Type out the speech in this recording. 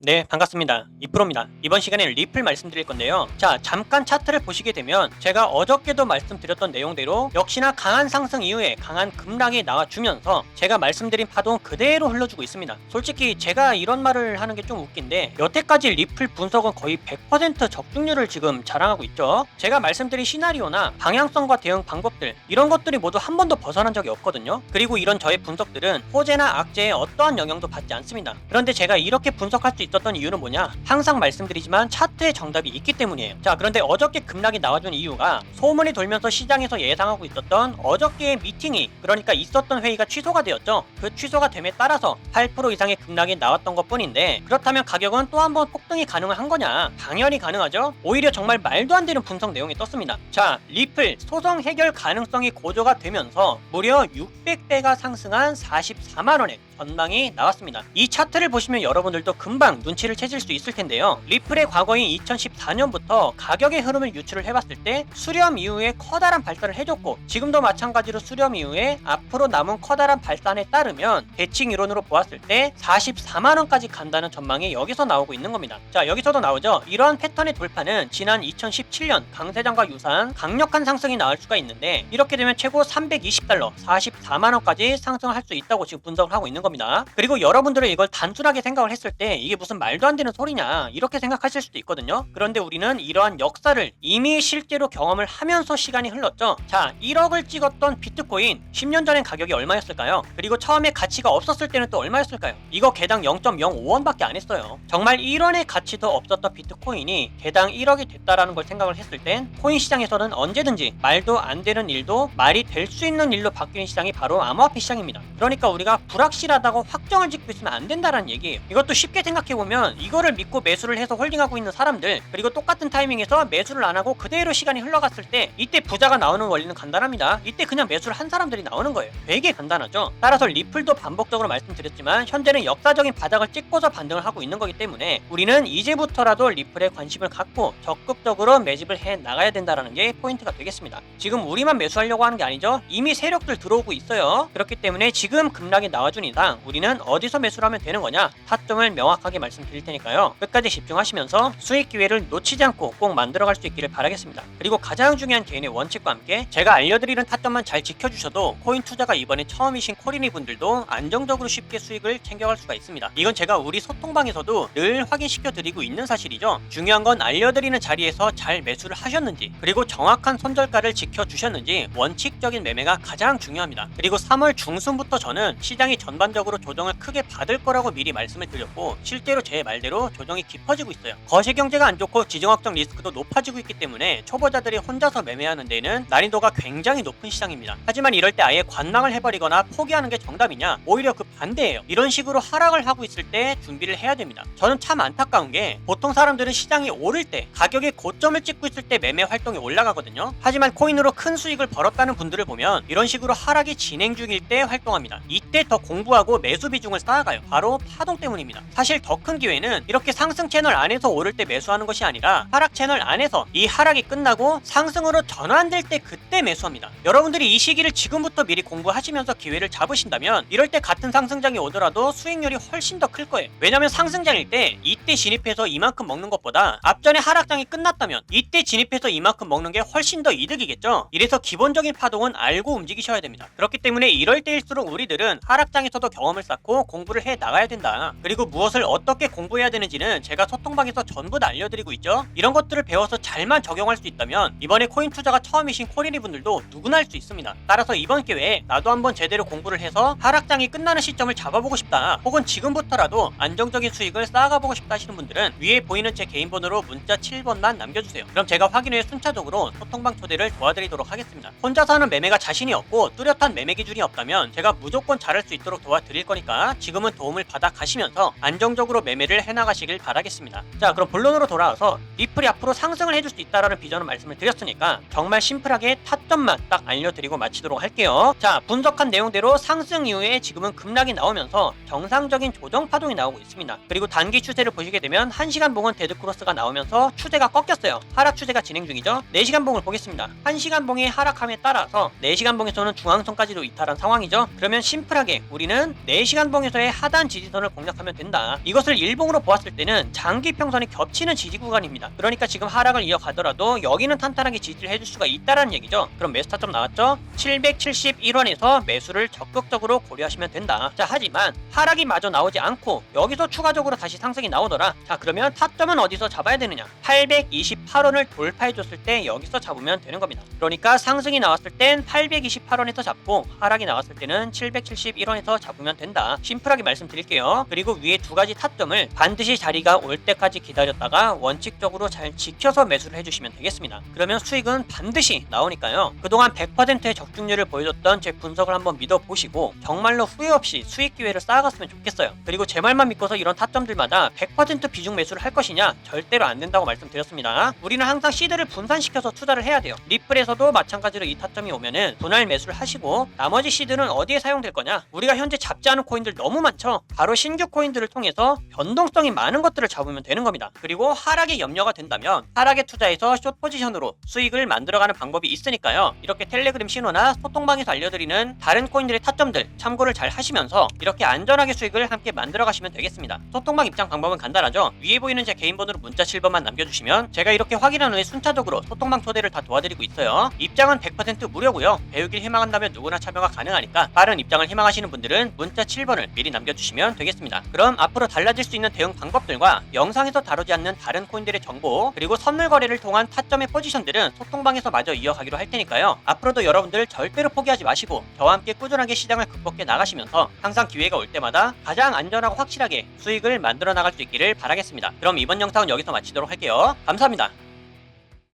네, 반갑습니다. 이프로입니다. 이번 시간에 리플 말씀드릴 건데요. 자, 잠깐 차트를 보시게 되면 제가 어저께도 말씀드렸던 내용대로 역시나 강한 상승 이후에 강한 급락이 나와주면서 제가 말씀드린 파동 그대로 흘러주고 있습니다. 솔직히 제가 이런 말을 하는 게 좀 웃긴데 여태까지 리플 분석은 거의 100% 적중률을 지금 자랑하고 있죠. 제가 말씀드린 시나리오나 방향성과 대응 방법들 이런 것들이 모두 한 번도 벗어난 적이 없거든요. 그리고 이런 저의 분석들은 호재나 악재에 어떠한 영향도 받지 않습니다. 그런데 제가 이렇게 분석할 수 있었던 이유는 뭐냐? 항상 말씀드리지만 차트에 정답이 있기 때문이에요. 자, 그런데 어저께 급락이 나와준 이유가 소문이 돌면서 시장에서 예상하고 있었던 어저께의 미팅이, 그러니까 있었던 회의가 취소가 되었죠. 그 취소가 됨에 따라서 8% 이상의 급락이 나왔던 것 뿐인데, 그렇다면 가격은 또 한 번 폭등이 가능한 거냐? 당연히 가능하죠. 오히려 정말 말도 안 되는 분석 내용이 떴습니다. 자, 리플 소송 해결 가능성이 고조가 되면서 무려 600배가 상승한 44만원에 전망이 나왔습니다. 이 차트를 보시면 여러분들도 금방 눈치를 채실 수 있을 텐데요. 리플의 과거인 2014년부터 가격의 흐름을 유추를 해봤을 때 수렴 이후에 커다란 발산을 해줬고, 지금도 마찬가지로 수렴 이후에 앞으로 남은 커다란 발산에 따르면 대칭 이론으로 보았을 때 44만원까지 간다는 전망이 여기서 나오고 있는 겁니다. 자, 여기서도 나오죠. 이러한 패턴의 돌파는 지난 2017년 강세장과 유사한 강력한 상승이 나올 수가 있는데, 이렇게 되면 최고 320달러 44만원까지 상승할 수 있다고 지금 분석을 하고 있는 겁니다. 그리고 여러분들은 이걸 단순하게 생각을 했을 때 이게 무슨 말도 안 되는 소리냐 이렇게 생각하실 수도 있거든요. 그런데 우리는 이러한 역사를 이미 실제로 경험을 하면서 시간이 흘렀죠. 자, 1억을 찍었던 비트코인 10년 전엔 가격이 얼마였을까요? 그리고 처음에 가치가 없었을 때는 또 얼마였을까요? 이거 개당 0.05원밖에 안 했어요. 정말 1원의 가치도 없었던 비트코인이 개당 1억이 됐다라는 걸 생각을 했을 땐 코인 시장에서는 언제든지 말도 안 되는 일도 말이 될 수 있는 일로 바뀌는 시장이 바로 암호화폐 시장입니다. 그러니까 우리가 불확실하다고 확정을 짓고 있으면 안 된다라는 얘기예요. 이것도 쉽게 생각해보면 이거를 믿고 매수를 해서 홀딩하고 있는 사람들, 그리고 똑같은 타이밍에서 매수를 안 하고 그대로 시간이 흘러갔을 때 이때 부자가 나오는 원리는 간단합니다. 이때 그냥 매수를 한 사람들이 나오는 거예요. 되게 간단하죠. 따라서 리플도 반복적으로 말씀드렸지만 현재는 역사적인 바닥을 찍고서 반등을 하고 있는 거기 때문에 우리는 이제부터라도 리플에 관심을 갖고 적극적으로 매집을 해 나가야 된다라는 게 포인트가 되겠습니다. 지금 우리만 매수하려고 하는 게 아니죠. 이미 세력들 들어오고 있어요. 그렇기 때문에 지금 급락이 나와준 이상 우리는 어디서 매수를 하면 되는 거냐? 타점을 명확하게 말씀드릴 테니까요. 끝까지 집중하시면서 수익 기회를 놓치지 않고 꼭 만들어갈 수 있기를 바라겠습니다. 그리고 가장 중요한 개인의 원칙과 함께 제가 알려드리는 타점만 잘 지켜주셔도 코인 투자가 이번에 처음이신 코리니 분들도 안정적으로 쉽게 수익을 챙겨갈 수가 있습니다. 이건 제가 우리 소통방에서도 늘 확인시켜 드리고 있는 사실이죠. 중요한 건 알려드리는 자리에서 잘 매수를 하셨는지, 그리고 정확한 손절가를 지켜주셨는지, 원칙적인 매매가 가장 중요합니다. 그리고 3월 중순부터 저는 시장이 전반적으로 조정을 크게 받을 거라고 미리 말씀을 드렸고, 실제로 제 말대로 조정이 깊어지고 있어요. 거시 경제가 안 좋고 지정학적 리스크도 높아지고 있기 때문에 초보자들이 혼자서 매매하는 데는 난이도가 굉장히 높은 시장입니다. 하지만 이럴 때 아예 관망을 해버리거나 포기하는 게 정답이냐? 오히려 그 반대예요. 이런 식으로 하락을 하고 있을 때 준비를 해야 됩니다. 저는 참 안타까운 게 보통 사람들은 시장이 오를 때 가격의 고점을 찍고 있을 때 매매 활동이 올라가거든요. 하지만 코인으로 큰 수익을 벌었다는 분들을 보면 이런 식으로 하락이 진행 중일 때 활동합니다. 이때 더 공부하고 매수 비중을 쌓아가요. 바로 파동 때문입니다. 사실 더 큰 기회는 이렇게 상승 채널 안에서 오를 때 매수하는 것이 아니라 하락 채널 안에서 이 하락이 끝나고 상승으로 전환될 때 그때 매수합니다. 여러분들이 이 시기를 지금부터 미리 공부하시면서 기회를 잡으신다면 이럴 때 같은 상승장이 오더라도 수익률이 훨씬 더 클 거예요. 왜냐면 상승장일 때 이때 진입해서 이만큼 먹는 것보다 앞전에 하락장이 끝났다면 이때 진입해서 이만큼 먹는 게 훨씬 더 이득이겠죠. 이래서 기본적인 파동은 알고 움직이셔야 됩니다. 그렇기 때문에 이럴 때일수록 우리들은 하락장에서도 경험을 쌓고 공부를 해 나가야 된다. 그리고 무엇을 어떻게 공부해야 되는지는 제가 소통방에서 전부 다 알려드리고 있죠. 이런 것들을 배워서 잘만 적용할 수 있다면 이번에 코인 투자가 처음이신 코리니 분들도 누구나 할 수 있습니다. 따라서 이번 기회에 나도 한번 제대로 공부를 해서 하락장이 끝나는 시점을 잡아보고 싶다, 혹은 지금부터라도 안정적인 수익을 쌓아가보고 싶다 하시는 분들은 위에 보이는 제 개인 번호로 문자 7번만 남겨주세요. 그럼 제가 확인 후에 순차적으로 소통방 초대를 도와드리도록 하겠습니다. 혼자서 하는 매매가 자신이 없고 뚜렷한 매매 기준이 없다면 제가 무조건 잘할 수 있도록 도와드릴 거니까 지금은 도움을 받아 가시면서 안정적으로 매매를 해나가시길 바라겠습니다. 자, 그럼 본론으로 돌아와서 리플이 앞으로 상승을 해줄 수 있다라는 비전을 말씀을 드렸으니까 정말 심플하게 타점만 딱 알려드리고 마치도록 할게요. 자, 분석한 내용대로 상승 이후에 지금은 급락이 나오면서 정상적인 조정 파동이 나오고 있습니다. 그리고 단기 추세를 보시게 되면 1시간 봉은 데드크로스가 나오면서 추세가 꺾였어요. 하락 추세가 진행 중이죠. 4시간 봉을 보겠습니다. 1시간 봉의 하락함에 따라서 4시간 봉에서는 중앙선까지도 이탈한 상황이죠. 그러면 심플하게 우리는 타점은 4시간 봉에서의 하단 지지선을 공략하면 된다. 이것을 일봉으로 보았을 때는 장기 평선이 겹치는 지지 구간입니다. 그러니까 지금 하락을 이어가더라도 여기는 탄탄하게 지지를 해줄 수가 있다라는 얘기죠. 그럼 매수 타점 나왔죠? 771원에서 매수를 적극적으로 고려하시면 된다. 자, 하지만 하락이 마저 나오지 않고 여기서 추가적으로 다시 상승이 나오더라. 자, 그러면 타점은 어디서 잡아야 되느냐? 828원을 돌파해줬을 때 여기서 잡으면 되는 겁니다. 그러니까 상승이 나왔을 땐 828원에서 잡고 하락이 나왔을 때는 771원에서 잡으면 된다. 심플하게 말씀드릴게요. 그리고 위에 두 가지 타점을 반드시 자리가 올 때까지 기다렸다가 원칙적으로 잘 지켜서 매수를 해주시면 되겠습니다. 그러면 수익은 반드시 나오니까요. 그동안 100%의 적중률을 보여줬던 제 분석을 한번 믿어보시고 정말로 후회 없이 수익 기회를 쌓아갔으면 좋겠어요. 그리고 제 말만 믿고서 이런 타점들마다 100% 비중 매수를 할 것이냐? 절대로 안 된다고 말씀드렸습니다. 우리는 항상 시드를 분산시켜서 투자를 해야 돼요. 리플에서도 마찬가지로 이 타점이 오면은 분할 매수를 하시고 나머지 시드는 어디에 사용될 거냐? 우리가 현재 잡지 않은 코인들 너무 많죠? 바로 신규 코인들을 통해서 변동성이 많은 것들을 잡으면 되는 겁니다. 그리고 하락에 염려가 된다면 하락에 투자해서 숏 포지션으로 수익을 만들어가는 방법이 있으니까요. 이렇게 텔레그램 신호나 소통방에서 알려드리는 다른 코인들의 타점들 참고를 잘 하시면서 이렇게 안전하게 수익을 함께 만들어 가시면 되겠습니다. 소통방 입장 방법은 간단하죠. 위에 보이는 제 개인 번호로 문자 7번만 남겨주시면 제가 이렇게 확인한 후에 순차적으로 소통방 초대를 다 도와드리고 있어요. 입장은 100% 무료고요. 배우길 희망한다면 누구나 참여가 가능하니까 빠른 입장을 희망하시는 분들은 문자 7번을 미리 남겨주시면 되겠습니다. 그럼 앞으로 달라질 수 있는 대응 방법들과 영상에서 다루지 않는 다른 코인들의 정보 그리고 선물 거래를 통한 타점의 포지션들은 소통방에서 마저 이어가기로 할 테니까요. 앞으로도 여러분들 절대로 포기하지 마시고 저와 함께 꾸준하게 시장을 극복해 나가시면서 항상 기회가 올 때마다 가장 안전하고 확실하게 수익을 만들어 나갈 수 있기를 바라겠습니다. 그럼 이번 영상은 여기서 마치도록 할게요. 감사합니다.